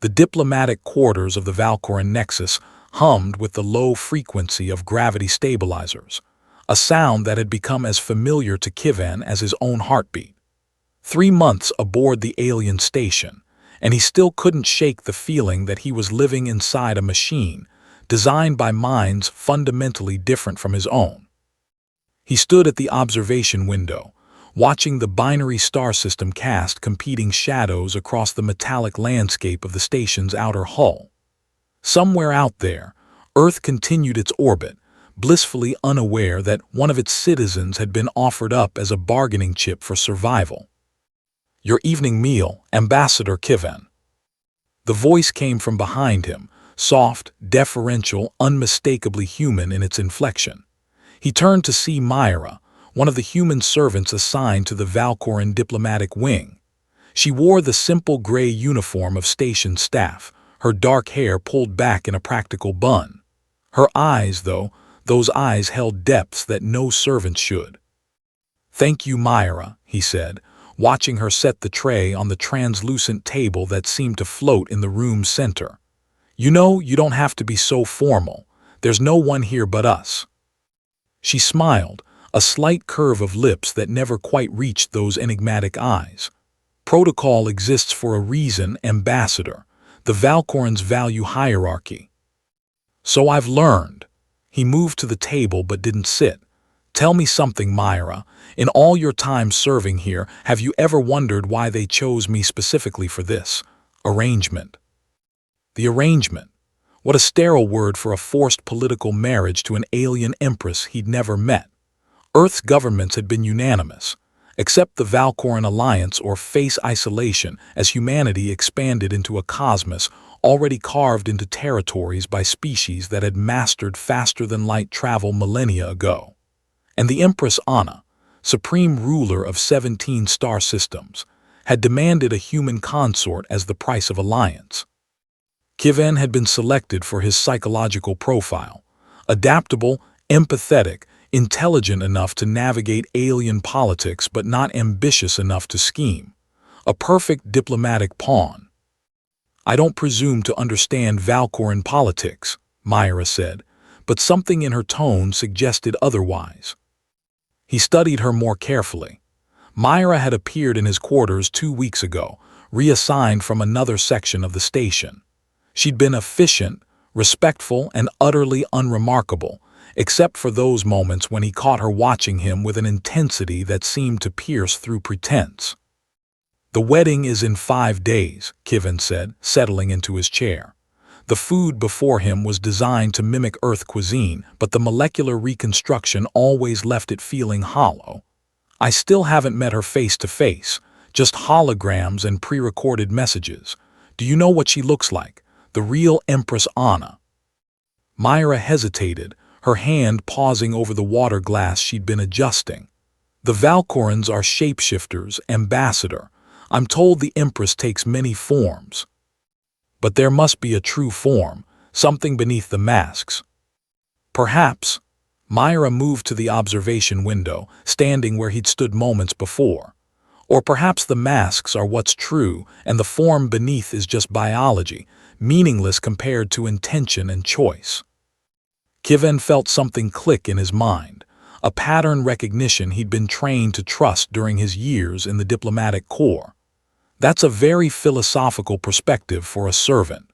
The diplomatic quarters of the Valkoran Nexus hummed with the low frequency of gravity stabilizers, a sound that had become as familiar to Kivin as his own heartbeat. 3 months aboard the alien station, and he still couldn't shake the feeling that he was living inside a machine designed by minds fundamentally different from his own. He stood at the observation window, watching the binary star system cast competing shadows across the metallic landscape of the station's outer hull. Somewhere out there, Earth continued its orbit, blissfully unaware that one of its citizens had been offered up as a bargaining chip for survival. "Your evening meal, Ambassador Kivin." The voice came from behind him, soft, deferential, unmistakably human in its inflection. He turned to see Myra, one of the human servants assigned to the Valkoran diplomatic wing. She wore the simple gray uniform of station staff, her dark hair pulled back in a practical bun. Her eyes, though, those eyes held depths that no servant should. "Thank you, Myra," he said, watching her set the tray on the translucent table that seemed to float in the room's center. "You know, you don't have to be so formal. There's no one here but us." She smiled, a slight curve of lips that never quite reached those enigmatic eyes. "Protocol exists for a reason, Ambassador. The Valkorans value hierarchy." "So I've learned." He moved to the table but didn't sit. "Tell me something, Myra. In all your time serving here, have you ever wondered why they chose me specifically for this arrangement?" The arrangement. What a sterile word for a forced political marriage to an alien empress he'd never met. Earth's governments had been unanimous. Accept the Valkoran alliance or face isolation as humanity expanded into a cosmos already carved into territories by species that had mastered faster-than-light travel millennia ago. And the Empress Anna, supreme ruler of 17 star systems, had demanded a human consort as the price of alliance. Kivin had been selected for his psychological profile, adaptable, empathetic, intelligent enough to navigate alien politics but not ambitious enough to scheme. A perfect diplomatic pawn. "I don't presume to understand Valkoran politics," Myra said, but something in her tone suggested otherwise. He studied her more carefully. Myra had appeared in his quarters 2 weeks ago, reassigned from another section of the station. She'd been efficient, respectful, and utterly unremarkable, except for those moments when he caught her watching him with an intensity that seemed to pierce through pretense. "The wedding is in 5 days, Kivin said, settling into his chair. The food before him was designed to mimic Earth cuisine, but the molecular reconstruction always left it feeling hollow. "I still haven't met her face to face, just holograms and pre-recorded messages. Do you know what she looks like? The real Empress Anna." Myra hesitated, her hand pausing over the water glass she'd been adjusting. "The Valkorans are shapeshifters, Ambassador. I'm told the Empress takes many forms. But there must be a true form, something beneath the masks." "Perhaps." Myra moved to the observation window, standing where he'd stood moments before. "Or perhaps the masks are what's true, and the form beneath is just biology, meaningless compared to intention and choice." Kivin felt something click in his mind, a pattern recognition he'd been trained to trust during his years in the diplomatic corps. That's a very philosophical perspective for a servant.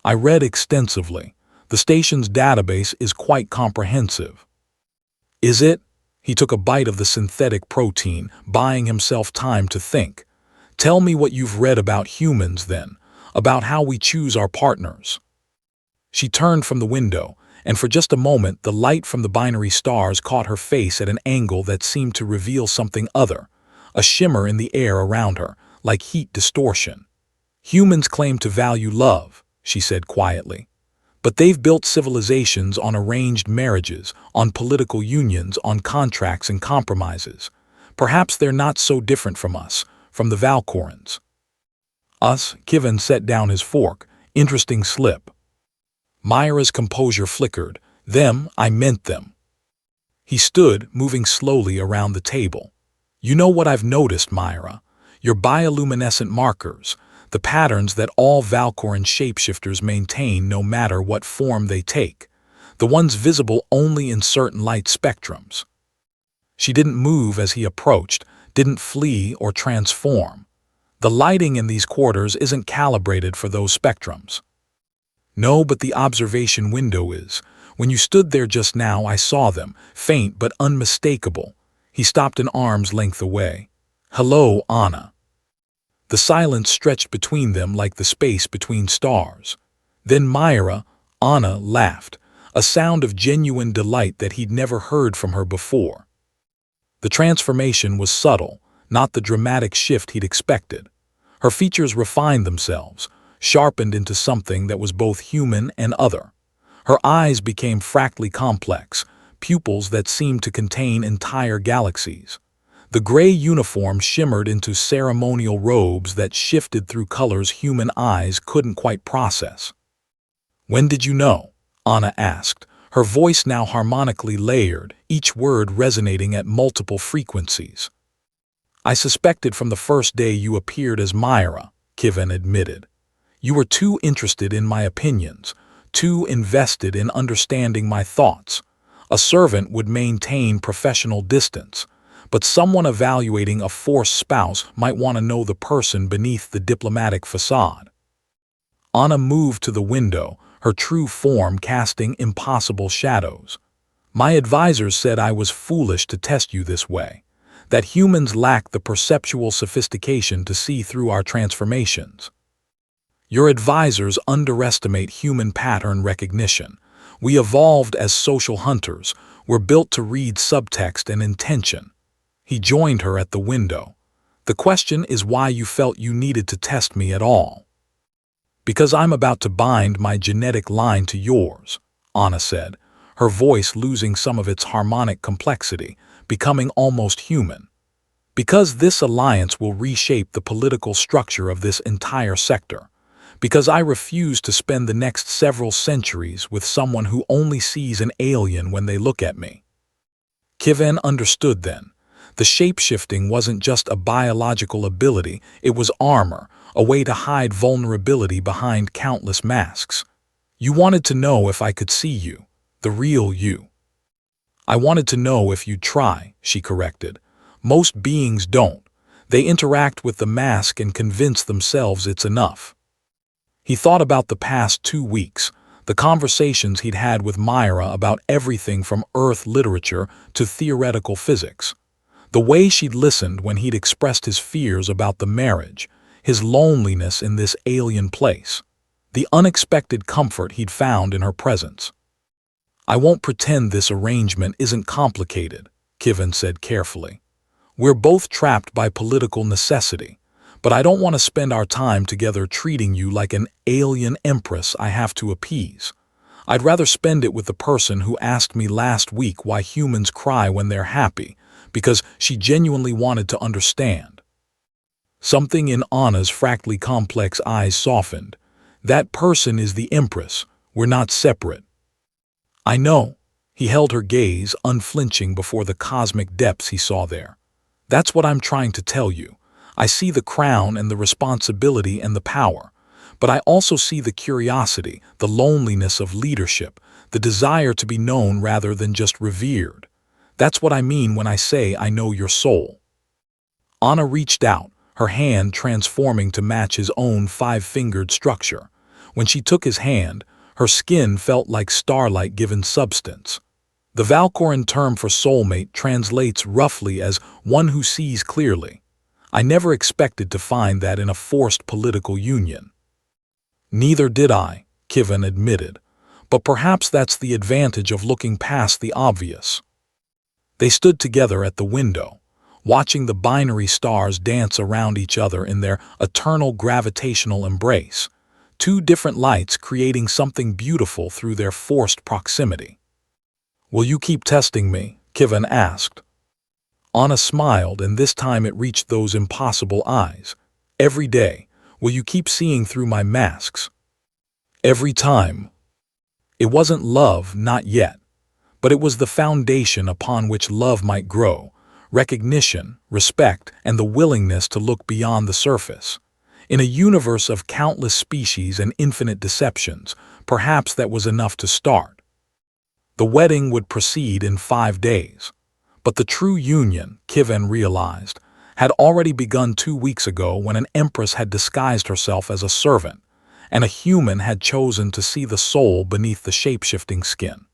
"I read extensively. The station's database is quite comprehensive." "Is it?" He took a bite of the synthetic protein, buying himself time to think. "Tell me what you've read about humans, then, about how we choose our partners." She turned from the window, and for just a moment the light from the binary stars caught her face at an angle that seemed to reveal something other, a shimmer in the air around her, like heat distortion. "Humans claim to value love," she said quietly. "But they've built civilizations on arranged marriages, on political unions, on contracts and compromises. Perhaps they're not so different from us, from the Valkorans." "Us?" Kivin set down his fork. "Interesting slip." Myra's composure flickered. "Them, I meant them." He stood, moving slowly around the table. "You know what I've noticed, Myra? Your bioluminescent markers, the patterns that all Valkoran shapeshifters maintain no matter what form they take, the ones visible only in certain light spectrums. She didn't move as he approached, didn't flee or transform. The lighting in these quarters isn't calibrated for those spectrums. No, but the observation window is. When you stood there just now, I saw them, faint but unmistakable. He stopped an arm's length away. Hello, Anna. The silence stretched between them like the space between stars. Then Anna laughed, a sound of genuine delight that he'd never heard from her before. The transformation was subtle, not the dramatic shift he'd expected. Her features refined themselves, sharpened into something that was both human and other. Her eyes became fractally complex, pupils that seemed to contain entire galaxies. The gray uniform shimmered into ceremonial robes that shifted through colors human eyes couldn't quite process. "When did you know?" Anna asked, her voice now harmonically layered, each word resonating at multiple frequencies. "I suspected from the first day you appeared as Myra," Kivin admitted. "You were too interested in my opinions, too invested in understanding my thoughts. A servant would maintain professional distance, but someone evaluating a forced spouse might want to know the person beneath the diplomatic facade." Anna moved to the window, her true form casting impossible shadows. "My advisors said I was foolish to test you this way, that humans lack the perceptual sophistication to see through our transformations. Your advisors underestimate human pattern recognition. We evolved as social hunters. We're built to read subtext and intention." He joined her at the window. "The question is why you felt you needed to test me at all." "Because I'm about to bind my genetic line to yours," Anna said, her voice losing some of its harmonic complexity, becoming almost human. "Because this alliance will reshape the political structure of this entire sector. Because I refuse to spend the next several centuries with someone who only sees an alien when they look at me." Kivin understood then. The shape-shifting wasn't just a biological ability, it was armor, a way to hide vulnerability behind countless masks. "You wanted to know if I could see you, the real you." "I wanted to know if you'd try," she corrected. "Most beings don't. They interact with the mask and convince themselves it's enough." He thought about the past 2 weeks, the conversations he'd had with Myra about everything from Earth literature to theoretical physics. The way she'd listened when he'd expressed his fears about the marriage, his loneliness in this alien place, the unexpected comfort he'd found in her presence. "I won't pretend this arrangement isn't complicated," Kivin said carefully. "We're both trapped by political necessity, but I don't want to spend our time together treating you like an alien empress I have to appease. I'd rather spend it with the person who asked me last week why humans cry when they're happy, because she genuinely wanted to understand." Something in Anna's fractally complex eyes softened. "That person is the Empress. We're not separate." "I know." He held her gaze, unflinching before the cosmic depths he saw there. "That's what I'm trying to tell you. I see the crown and the responsibility and the power, but I also see the curiosity, the loneliness of leadership, the desire to be known rather than just revered. That's what I mean when I say I know your soul." Anna reached out, her hand transforming to match his own 5-fingered structure. When she took his hand, her skin felt like starlight given substance. The Valkoran term for soulmate translates roughly as one who sees clearly. I never expected to find that in a forced political union. "Neither did I," Kivin admitted, "but perhaps that's the advantage of looking past the obvious." They stood together at the window, watching the binary stars dance around each other in their eternal gravitational embrace, 2 different lights creating something beautiful through their forced proximity. "Will you keep testing me?" Kivin asked. Anna smiled, and this time it reached those impossible eyes. "Every day. Will you keep seeing through my masks?" "Every time." It wasn't love, not yet, but it was the foundation upon which love might grow, recognition, respect, and the willingness to look beyond the surface. In a universe of countless species and infinite deceptions, perhaps that was enough to start. The wedding would proceed in 5 days. But the true union, Kivin realized, had already begun 2 weeks ago when an empress had disguised herself as a servant, and a human had chosen to see the soul beneath the shape-shifting skin.